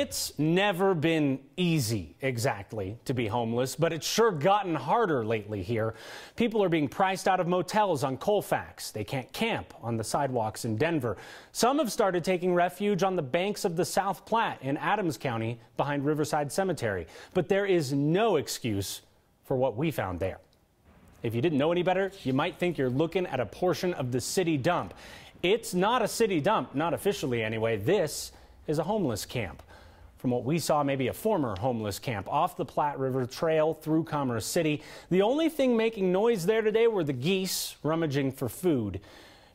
It's never been easy, exactly, to be homeless, but it's sure gotten harder lately here. People are being priced out of motels on Colfax. They can't camp on the sidewalks in Denver. Some have started taking refuge on the banks of the South Platte in Adams County behind Riverside Cemetery. But there is no excuse for what we found there. If you didn't know any better, you might think you're looking at a portion of the city dump. It's not a city dump, not officially anyway. This is a homeless camp. From what we saw, maybe a former homeless camp off the Platte River Trail through Commerce City. The only thing making noise there today were the geese rummaging for food.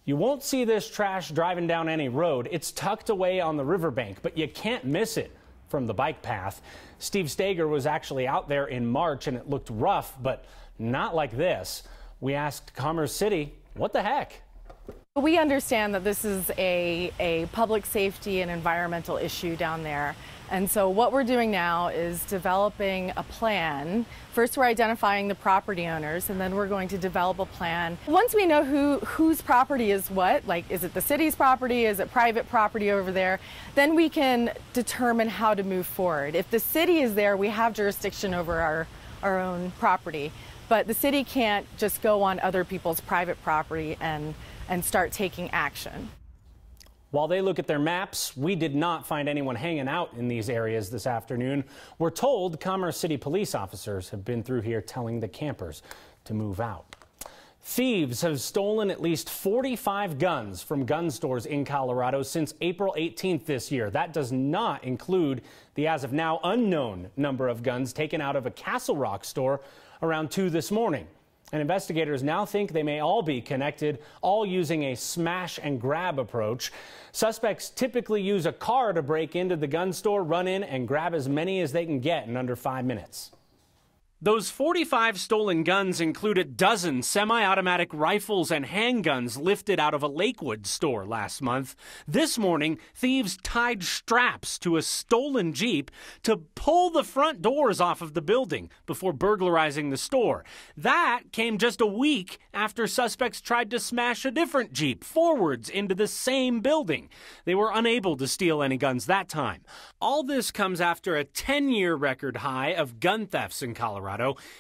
You won't see this trash driving down any road. It's tucked away on the riverbank, but you can't miss it from the bike path. Steve Stager was actually out there in March, and it looked rough, but not like this. We asked Commerce City, what the heck? We understand that this is a public safety and environmental issue down there. And so what we're doing now is developing a plan. First, we're identifying the property owners, and then we're going to develop a plan. Once we know whose property is what, like is it the city's property, is it private property over there, then we can determine how to move forward. If the city is there, we have jurisdiction over our own property. But the city can't just go on other people's private property and start taking action. While they look at their maps, we did not find anyone hanging out in these areas this afternoon. We're told Commerce City police officers have been through here telling the campers to move out. Thieves have stolen at least 45 guns from gun stores in Colorado since April 18th this year. That does not include the as of now unknown number of guns taken out of a Castle Rock store around 2 this morning. And investigators now think they may all be connected, all using a smash and grab approach. Suspects typically use a car to break into the gun store, run in, and grab as many as they can get in under 5 minutes. Those 45 stolen guns include a dozen semi-automatic rifles and handguns lifted out of a Lakewood store last month. This morning, thieves tied straps to a stolen Jeep to pull the front doors off of the building before burglarizing the store. That came just a week after suspects tried to smash a different Jeep forwards into the same building. They were unable to steal any guns that time. All this comes after a 10-year record high of gun thefts in Colorado.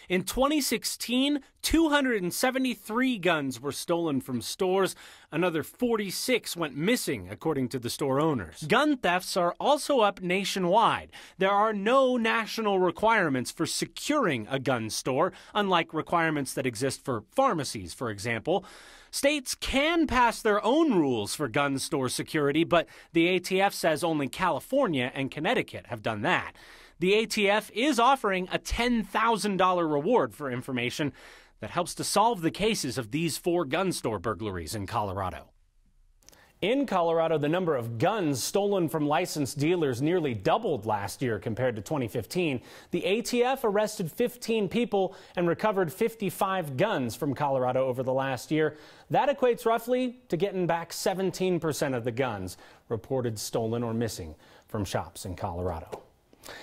In 2016, 273 guns were stolen from stores. Another 46 went missing, according to the store owners. Gun thefts are also up nationwide. There are no national requirements for securing a gun store, unlike requirements that exist for pharmacies, for example. States can pass their own rules for gun store security, but the ATF says only California and Connecticut have done that. The ATF is offering a $10,000 reward for information that helps to solve the cases of these 4 gun store burglaries in Colorado. In Colorado, the number of guns stolen from licensed dealers nearly doubled last year compared to 2015. The ATF arrested 15 people and recovered 55 guns from Colorado over the last year. That equates roughly to getting back 17% of the guns reported stolen or missing from shops in Colorado.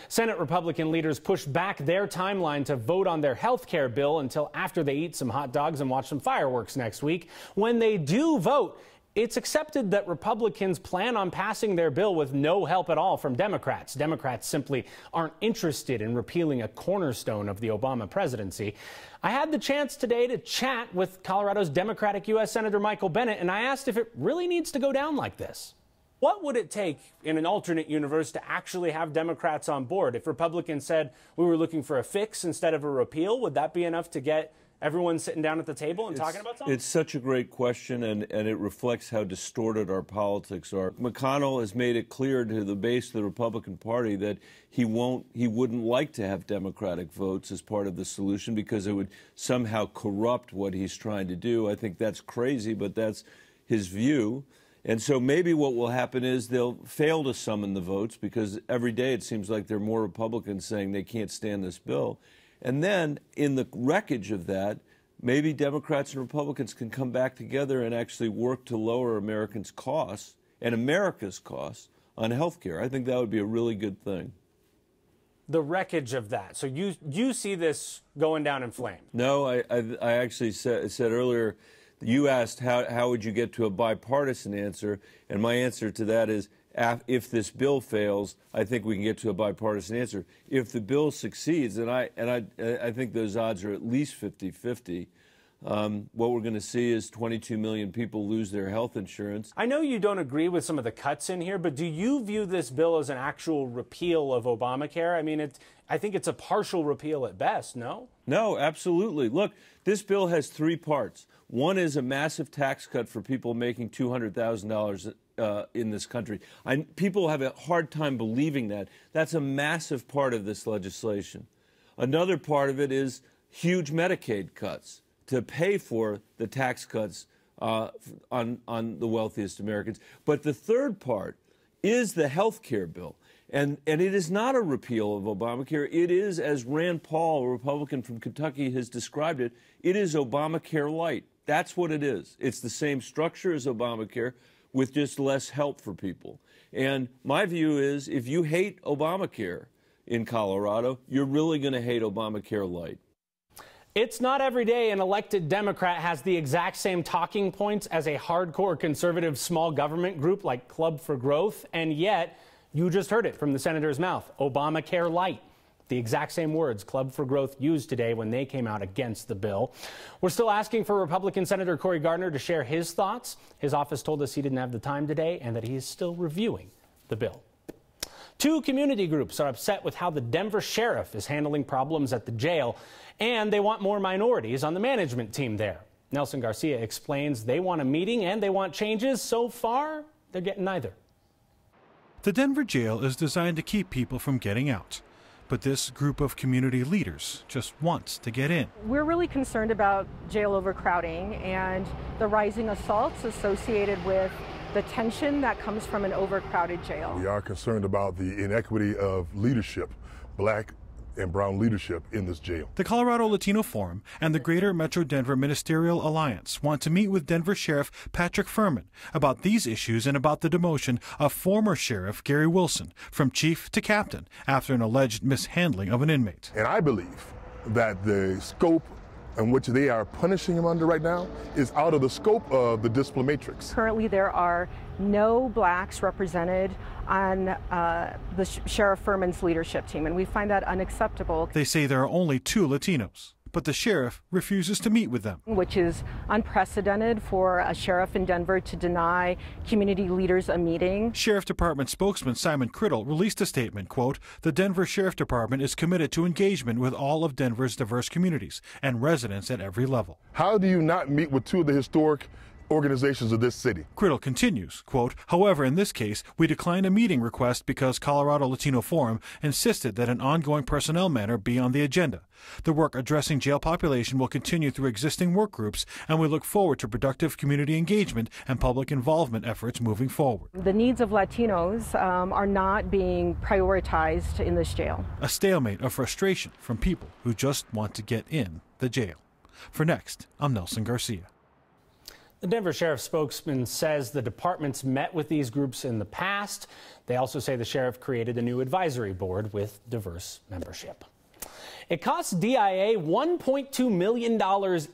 Senate Republican leaders pushed back their timeline to vote on their health care bill until after they eat some hot dogs and watch some fireworks next week. When they do vote, it's accepted that Republicans plan on passing their bill with no help at all from Democrats. Democrats simply aren't interested in repealing a cornerstone of the Obama presidency. I had the chance today to chat with Colorado's Democratic U.S. Senator Michael Bennet, and I asked if it really needs to go down like this. What would it take in an alternate universe to actually have Democrats on board? If Republicans said we were looking for a fix instead of a repeal, would that be enough to get everyone sitting down at the table and talking about something? It's such a great question, and it reflects how distorted our politics are. McConnell has made it clear to the base of the Republican Party that he wouldn't like to have Democratic votes as part of the solution because it would somehow corrupt what he's trying to do. I think that's crazy, but that's his view. And so maybe what will happen is they'll fail to summon the votes because every day it seems like there are more Republicans saying they can't stand this bill. And then in the wreckage of that, maybe Democrats and Republicans can come back together and actually work to lower Americans' costs and America's costs on health care. I think that would be a really good thing. The wreckage of that. So you see this going down in flames? No, I actually said earlier, you asked how would you get to a bipartisan answer, and my answer to that is if this bill fails, I think we can get to a bipartisan answer. If the bill succeeds, and I think those odds are at least 50-50, what we're going to see is 22 million people lose their health insurance. I know you don't agree with some of the cuts in here, but do you view this bill as an actual repeal of Obamacare? I mean, I think it's a partial repeal at best, no? No, absolutely. Look, this bill has three parts. One is a massive tax cut for people making $200,000 in this country. People have a hard time believing that. That's a massive part of this legislation. Another part of it is huge Medicaid cuts to pay for the tax cuts on the wealthiest Americans. But the third part is the health care bill. And it is not a repeal of Obamacare. It is, as Rand Paul, a Republican from Kentucky, has described it, it is Obamacare light. That's what it is. It's the same structure as Obamacare with just less help for people. And my view is if you hate Obamacare in Colorado, you're really going to hate Obamacare light. It's not every day an elected Democrat has the exact same talking points as a hardcore conservative small government group like Club for Growth, and yet you just heard it from the senator's mouth, Obamacare light. The exact same words Club for Growth used today when they came out against the bill. We're still asking for Republican Senator Cory Gardner to share his thoughts. His office told us he didn't have the time today and that he is still reviewing the bill. Two community groups are upset with how the Denver sheriff is handling problems at the jail, and they want more minorities on the management team there. Nelson Garcia explains they want a meeting and they want changes. So far, they're getting neither. The Denver jail is designed to keep people from getting out, but this group of community leaders just wants to get in. We're really concerned about jail overcrowding and the rising assaults associated with the tension that comes from an overcrowded jail. We are concerned about the inequity of leadership, black and brown leadership in this jail. The Colorado Latino Forum and the Greater Metro Denver Ministerial Alliance want to meet with Denver Sheriff Patrick Furman about these issues and about the demotion of former Sheriff Gary Wilson from chief to captain after an alleged mishandling of an inmate. And I believe that the scope in which they are punishing him under right now is out of the scope of the discipline matrix. Currently, there are no blacks represented on the Sheriff Furman's leadership team, and we find that unacceptable. They say there are only 2 Latinos, but the sheriff refuses to meet with them. Which is unprecedented for a sheriff in Denver to deny community leaders a meeting. Sheriff Department spokesman Simon Criddle released a statement, quote, "The Denver Sheriff Department is committed to engagement with all of Denver's diverse communities and residents at every level." How do you not meet with 2 of the historic organizations of this city? Criddle continues, quote, "However, in this case, we declined a meeting request because Colorado Latino Forum insisted that an ongoing personnel matter be on the agenda. The work addressing jail population will continue through existing work groups, and we look forward to productive community engagement and public involvement efforts moving forward." The needs of Latinos are not being prioritized in this jail. A stalemate of frustration from people who just want to get in the jail. For Next, I'm Nelson Garcia. The Denver Sheriff's spokesman says the department's met with these groups in the past. They also say the sheriff created a new advisory board with diverse membership. It costs DIA $1.2 million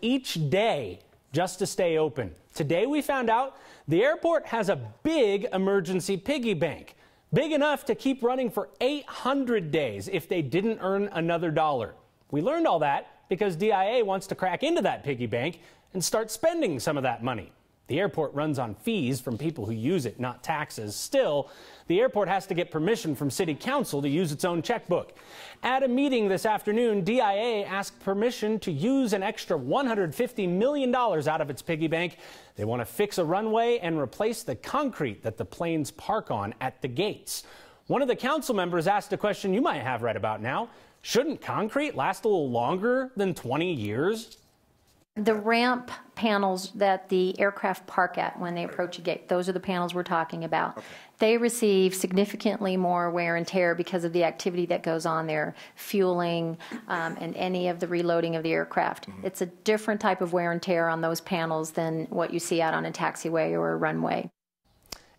each day just to stay open. Today we found out the airport has a big emergency piggy bank, big enough to keep running for 800 days if they didn't earn another dollar. We learned all that because DIA wants to crack into that piggy bank and start spending some of that money. The airport runs on fees from people who use it, not taxes. Still, the airport has to get permission from City Council to use its own checkbook. At a meeting this afternoon, DIA asked permission to use an extra $150 million out of its piggy bank. They want to fix a runway and replace the concrete that the planes park on at the gates. One of the council members asked a question you might have right about now. Shouldn't concrete last a little longer than 20 years? The ramp panels that the aircraft park at when they approach a gate, those are the panels we're talking about. Okay. They receive significantly more wear and tear because of the activity that goes on there, fueling and any of the reloading of the aircraft. Mm-hmm. It's a different type of wear and tear on those panels than what you see out on a taxiway or a runway.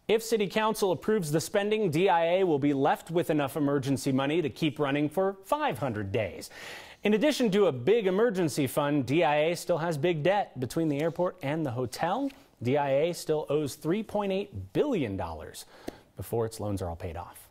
If City Council approves the spending, DIA will be left with enough emergency money to keep running for 500 days. In addition to a big emergency fund, DIA still has big debt between the airport and the hotel. DIA still owes $3.8 billion. before its loans are all paid off.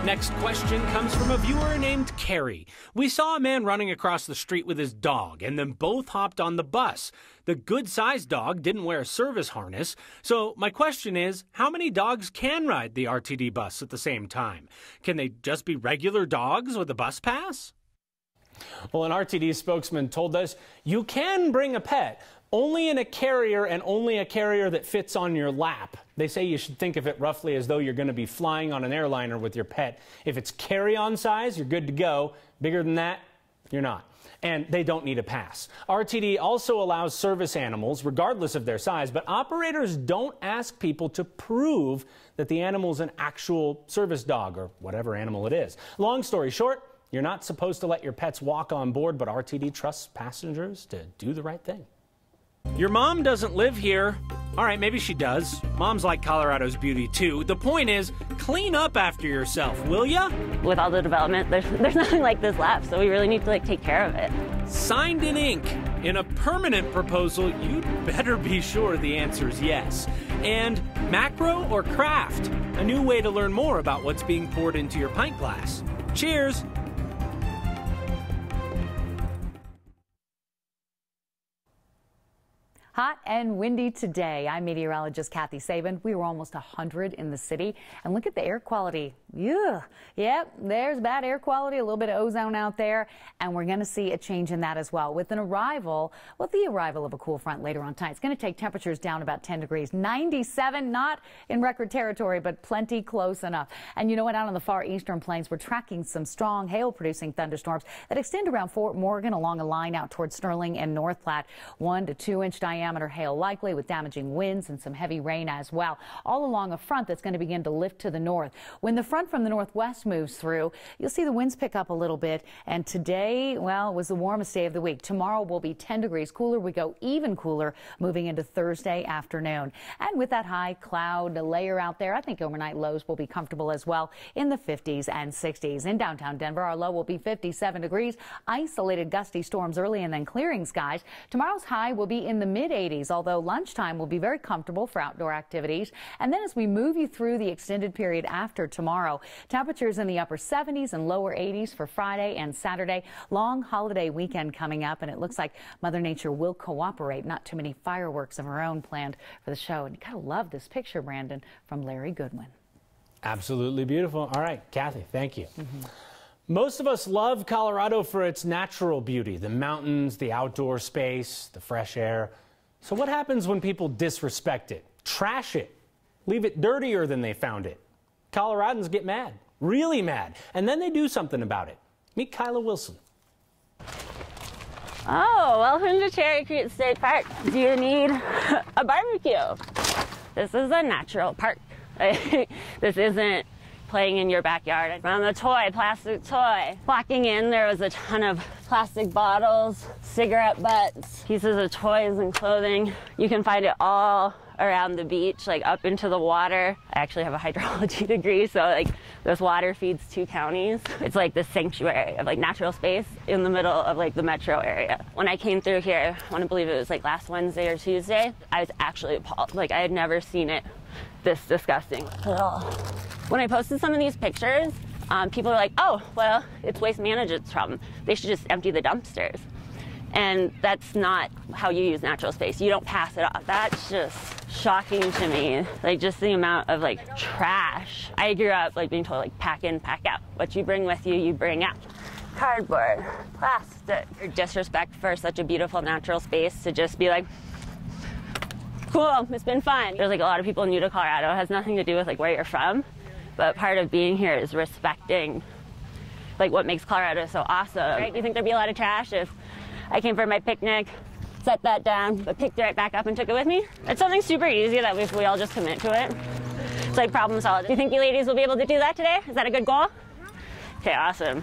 Next question comes from a viewer named Carrie. We saw a man running across the street with his dog, and then both hopped on the bus. The good-sized dog didn't wear a service harness, so my question is, how many dogs can ride the RTD bus at the same time? Can they just be regular dogs with a bus pass? Well, an RTD spokesman told us you can bring a pet, only in a carrier and only a carrier that fits on your lap. They say you should think of it roughly as though you're going to be flying on an airliner with your pet. If it's carry-on size, you're good to go. Bigger than that, you're not. And they don't need a pass. RTD also allows service animals, regardless of their size, but operators don't ask people to prove that the animal's an actual service dog or whatever animal it is. Long story short, you're not supposed to let your pets walk on board, but RTD trusts passengers to do the right thing. Your mom doesn't live here. All right, maybe she does. Moms like Colorado's beauty too. The point is, clean up after yourself, will ya? With all the development, there's nothing like this left, so we really need to take care of it. Signed in ink. In a permanent proposal, you'd better be sure the answer is yes. And macro or craft? A new way to learn more about what's being poured into your pint glass. Cheers! Hot and windy today. I'm meteorologist Kathy Sabin. We were almost 100 in the city. And look at the air quality. Yep, there's bad air quality, a little bit of ozone out there. And we're going to see a change in that as well with the arrival of a cool front later on tonight. It's going to take temperatures down about 10 degrees. 97, not in record territory, but plenty close enough. And you know what? Out on the far eastern plains, we're tracking some strong hail-producing thunderstorms that extend around Fort Morgan along a line out towards Sterling and North Platte. 1 to 2 inch diameter hail likely with damaging winds and some heavy rain as well, all along a front that's going to begin to lift to the north. When the front from the northwest moves through, you'll see the winds pick up a little bit. And today, well, was the warmest day of the week. Tomorrow will be 10 degrees cooler. We go even cooler moving into Thursday afternoon. And with that high cloud layer out there, I think overnight lows will be comfortable as well in the 50s and 60s. In downtown Denver, our low will be 57 degrees. Isolated gusty storms early and then clearing skies. Tomorrow's high will be in the mid-80s, although lunchtime will be very comfortable for outdoor activities. And then as we move you through the extended period after tomorrow, temperatures in the upper 70s and lower 80s for Friday and Saturday. Long holiday weekend coming up, and it looks like Mother Nature will cooperate. Not too many fireworks of her own planned for the show. And you gotta love this picture, Brandon, from Larry Goodwin. Absolutely beautiful. All right, Kathy, thank you. Most of us love Colorado for its natural beauty, the mountains, the outdoor space, the fresh air. So what happens when people disrespect it, trash it, leave it dirtier than they found it? Coloradans get mad, really mad, and then they do something about it. Meet Kyla Wilson. Oh, welcome to Cherry Creek State Park. Do you need a barbecue? This is a natural park. This isn't playing in your backyard. From a toy, plastic toy. Walking in, there was a ton of plastic bottles, cigarette butts, pieces of toys and clothing. You can find it all around the beach, like up into the water. I actually have a hydrology degree, so like this water feeds 2 counties. It's like the sanctuary of like natural space in the middle of like the metro area. When I came through here, I want to believe it was like last Wednesday or Tuesday, I was actually appalled. Like I had never seen it this disgusting. When I posted some of these pictures, people are like, oh, well, it's Waste Management's problem. They should just empty the dumpsters. And that's not how you use natural space. You don't pass it off. That's just shocking to me. Like just the amount of like trash. I grew up like being told like pack in, pack out. What you bring with you, you bring out. Cardboard, plastic. Disrespect for such a beautiful natural space to just be like, cool, it's been fun. There's like a lot of people new to Colorado. It has nothing to do with like where you're from, but part of being here is respecting like what makes Colorado so awesome. Right? Do you think there'd be a lot of trash if I came for my picnic, set that down, but picked it right back up and took it with me? It's something super easy that if we all just commit to it, it's like problem solved. Do you think you ladies will be able to do that today? Is that a good goal? Okay, awesome.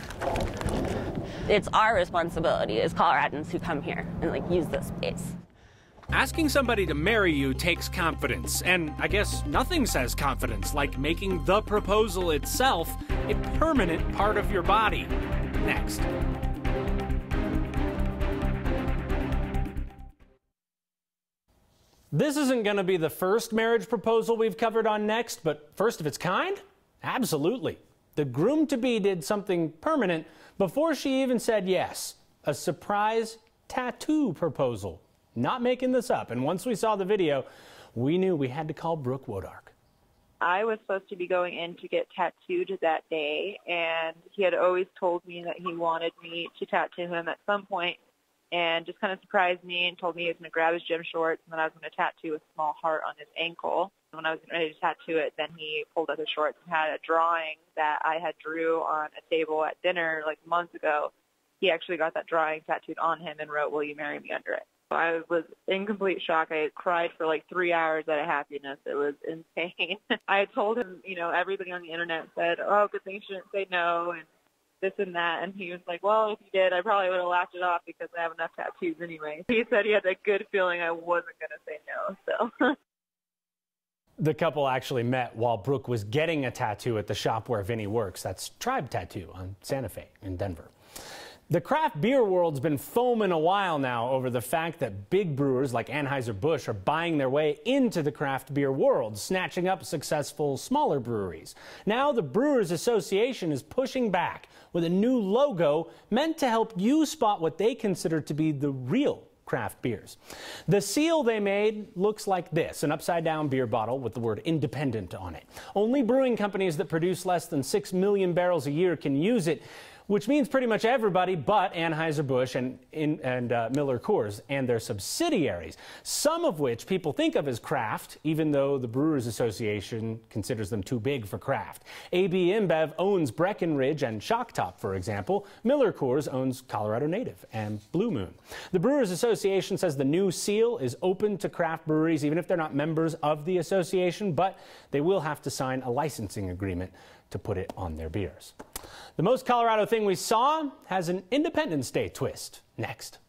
It's our responsibility as Coloradans who come here and like use this space. Asking somebody to marry you takes confidence, and I guess nothing says confidence like making the proposal itself a permanent part of your body. Next. This isn't going to be the first marriage proposal we've covered on Next, but first of its kind? Absolutely. The groom-to-be did something permanent before she even said yes. A surprise tattoo proposal. Not making this up. And once we saw the video, we knew we had to call Brooke Wodark. I was supposed to be going in to get tattooed that day, and he had always told me that he wanted me to tattoo him at some point, and just kind of surprised me and told me he was going to grab his gym shorts and then I was going to tattoo a small heart on his ankle. When I was ready to tattoo it, then he pulled out his shorts and had a drawing that I had drew on a table at dinner like months ago. He actually got that drawing tattooed on him and wrote, "Will you marry me?" under it. I was in complete shock. I cried for like 3 hours out of happiness. It was insane. I had told him, everybody on the internet said, "Oh, good thing you didn't say no," and this and that. And he was like, "Well, if you did, I probably would have laughed it off because I have enough tattoos anyway." He said he had a good feeling I wasn't going to say no, so. The couple actually met while Brooke was getting a tattoo at the shop where Vinny works. That's Tribe Tattoo on Santa Fe in Denver. The craft beer world's been foaming a while now over the fact that big brewers like Anheuser-Busch are buying their way into the craft beer world, snatching up successful smaller breweries. Now the Brewers Association is pushing back with a new logo meant to help you spot what they consider to be the real craft beers. The seal they made looks like this, an upside-down beer bottle with the word independent on it. Only brewing companies that produce less than 6 million barrels a year can use it, which means pretty much everybody but Anheuser-Busch and Miller Coors and their subsidiaries, some of which people think of as craft, even though the Brewers Association considers them too big for craft. AB InBev owns Breckenridge and Shock Top, for example. Miller Coors owns Colorado Native and Blue Moon. The Brewers Association says the new seal is open to craft breweries, even if they're not members of the association, but they will have to sign a licensing agreement to put it on their beers. The most Colorado thing we saw has an Independence Day twist. Next.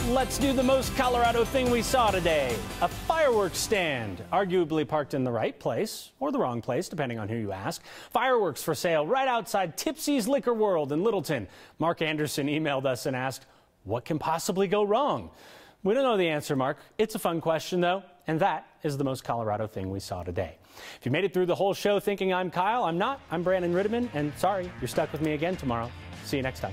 Let's do the most Colorado thing we saw today. A fireworks stand, arguably parked in the right place or the wrong place, depending on who you ask. Fireworks for sale right outside Tipsy's Liquor World in Littleton. Mark Anderson emailed us and asked, what can possibly go wrong? We don't know the answer, Mark. It's a fun question, though, and that is the most Colorado thing we saw today. If you made it through the whole show thinking I'm Kyle, I'm not. I'm Brandon Rittiman, and sorry, you're stuck with me again tomorrow. See you next time.